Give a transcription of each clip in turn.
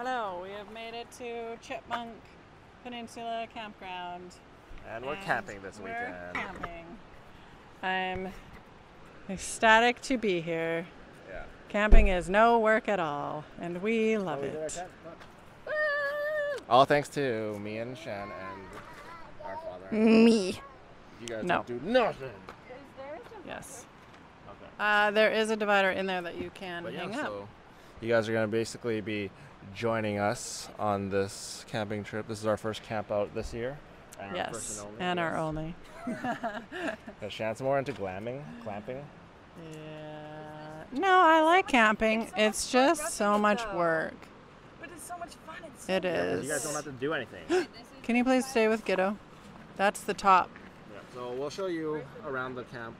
Hello, we have made it to Chipmunk Peninsula Campground. And we're camping this weekend. Camping. I'm ecstatic to be here. Yeah. Camping is no work at all, and we love it. All thanks to me and Shan and our father. Me. You guys don't do nothing. Yes. Okay. There is a divider in there that you can hang up. So you guys are going to basically be joining us on this camping trip. This is our first camp out this year. And yes, our first and only, and our only. Shan's more into glamping. Yeah. No, I like camping. It's just so much work. But it's so much fun. It is. You guys don't have to do anything. Can you please stay with Giddo? That's the top. Yeah, so we'll show you around the camp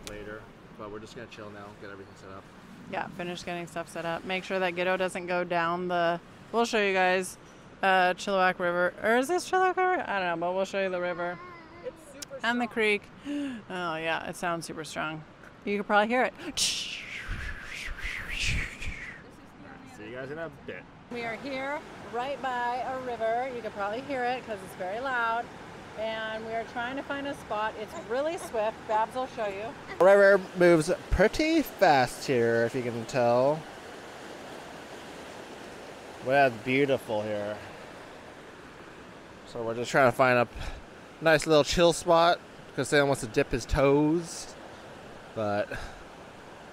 later, but we're just going to chill now, get everything set up. Yeah, finish getting stuff set up. Make sure that Giddo doesn't go down the... We'll show you guys Chilliwack River. Or is this Chilliwack River? I don't know, but we'll show you the river. It's super and the creek. Oh, yeah, it sounds super strong. You can probably hear it. See you guys in a bit. We are here right by a river. You can probably hear it because it's very loud. And we are trying to find a spot. It's really swift. Babs will show you. The river moves pretty fast here, if you can tell. Well, that's beautiful here. So we're just trying to find a nice little chill spot because Sam wants to dip his toes, but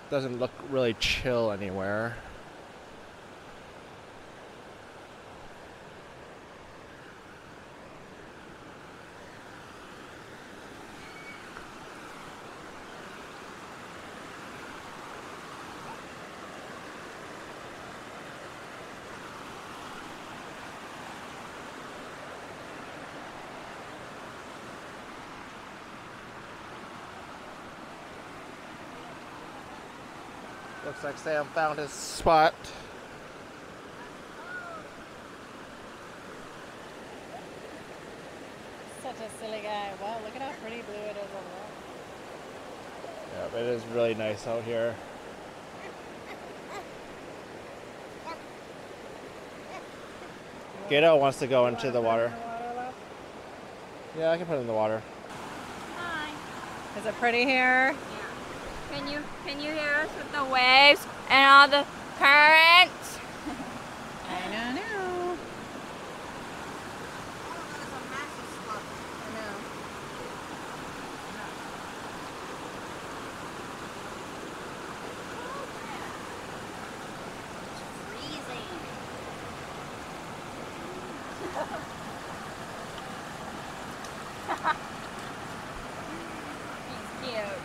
doesn't look really chill anywhere. Looks like Sam found his spot. Such a silly guy. Wow, look at how pretty blue it is over Yeah, it is really nice out here. Gato wants to go into the water. Yeah, I can put it in the water. Hi. there. Is it pretty here? Yeah. Can you hear us with the waves and all the currents? I don't know. He's cute.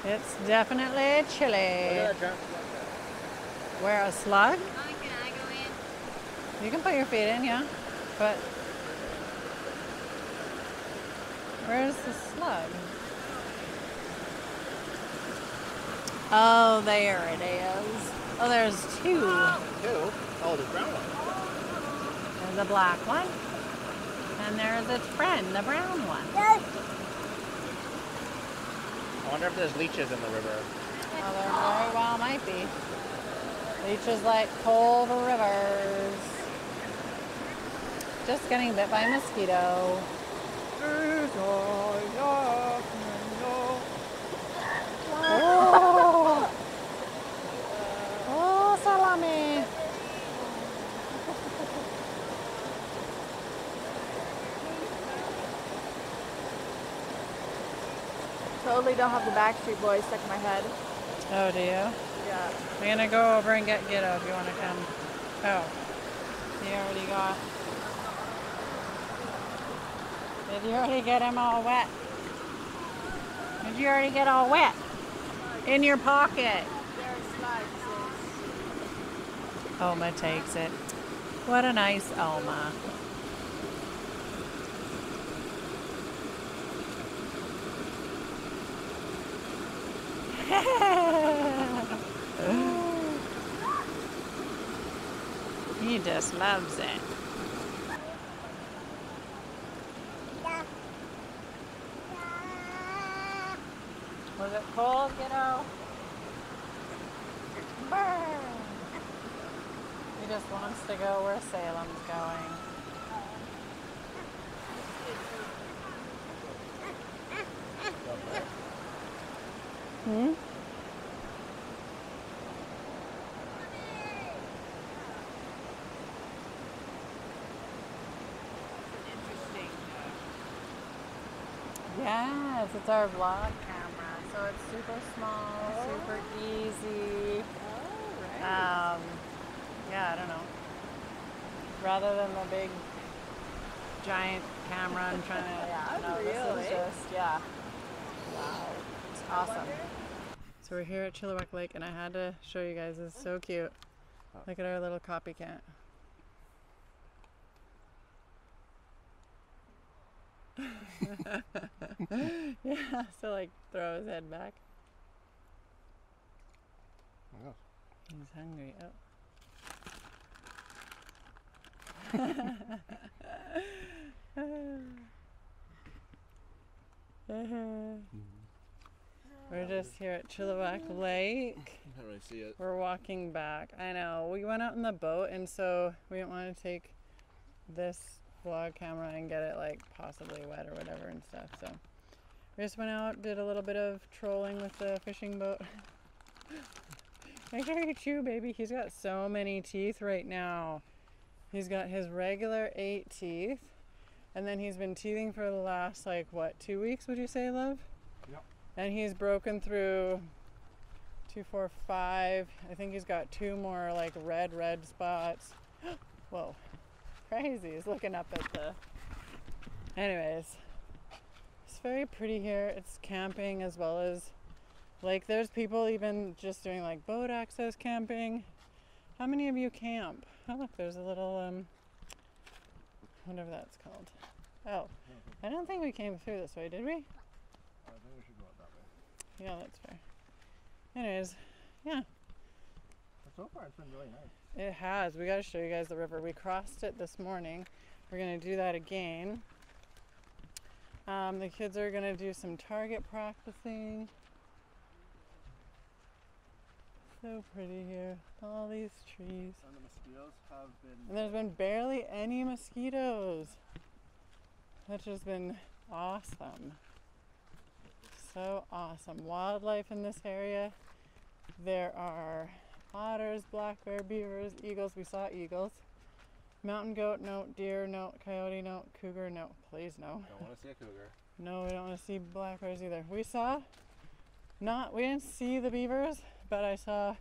It's definitely chilly. Where, a slug? Mommy, can I go in? You can put your feet in, yeah. But where's the slug? Oh, there it is. Oh, there's two. Two? Oh, the brown one. There's a black one. And there's its friend, the brown one. I wonder if there's leeches in the river. Oh, there very well might be. Leeches like cold rivers. Just getting bit by a mosquito. Oh, oh salami. Totally don't have the Backstreet Boys stuck in my head. Oh, do you? Yeah. We're gonna go over and get Ghetto if you want to come. Oh, you already got. Did you already get him all wet? Did you already get all wet? In your pocket. Oma takes it. What a nice Oma. He just loves it. Was it cold, kiddo? Burn. He just wants to go where Salem's going. Hmm? Yes, it's our vlog camera, so it's super small, super easy. Yeah, I don't know. Rather than the big, giant camera and trying to, this is just, yeah. Wow, it's awesome. So we're here at Chilliwack Lake, and I had to show you guys. It's so cute. Look at our little copycat. Yeah, so like throw his head back. Oh. He's hungry. Oh. We're just here at Chilliwack Lake. I can't really see it. We're walking back. I know. We went out in the boat, and so we didn't want to take this vlog camera and get it like possibly wet or whatever and stuff. So we just went out, did a little bit of trolling with the fishing boat. Make sure you chew, baby. He's got so many teeth right now. He's got his regular 8 teeth, and then he's been teething for the last, like, what, 2 weeks, would you say, love? Yep. And he's broken through 2, 4, 5. I think he's got 2 more, like, red spots. Whoa. Crazy. He's looking up at the... Anyways. It's very pretty here. It's camping as well as... Like, there's people even just doing, like, boat access camping. How many of you camp? Oh, look, there's a little, whatever that's called. Oh, I don't think we came through this way, did we? I think we should go out that way. Yeah, that's fair. Anyways, yeah. But so far, it's been really nice. It has. We got to show you guys the river. We crossed it this morning. We're going to do that again. The kids are going to do some target practicing. So pretty here. All these trees. And the mosquitoes have been... And there's been barely any mosquitoes. Which has been awesome. So awesome. Wildlife in this area. There are otters, black bear, beavers, eagles. We saw eagles. Mountain goat, no. Deer, no. Coyote, no. Cougar, no. Please, no. Don't want to see a cougar. No, we don't want to see black bears either. We didn't see the beavers, but I saw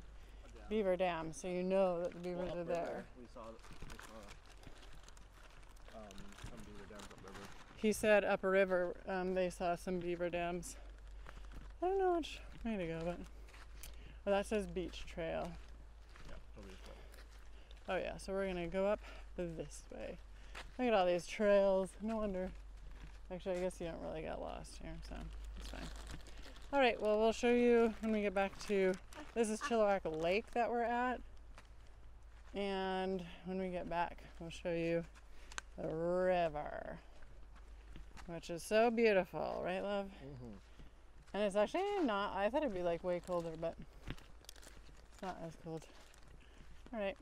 beaver dam, so you know that the beavers are there. We saw some beaver dams upriver. He said upriver, they saw some beaver dams. I don't know which way to go, but well, that says beach trail. Yeah, over this way. Oh yeah, so we're gonna go up this way. Look at all these trails. No wonder. Actually, I guess you don't really get lost here, so it's fine. All right, well, we'll show you when we get back to, this is Chilliwack Lake that we're at. And when we get back, we'll show you the river, which is so beautiful, right, love? Mm-hmm. And it's actually not, I thought it'd be like way colder, but it's not as cold. All right.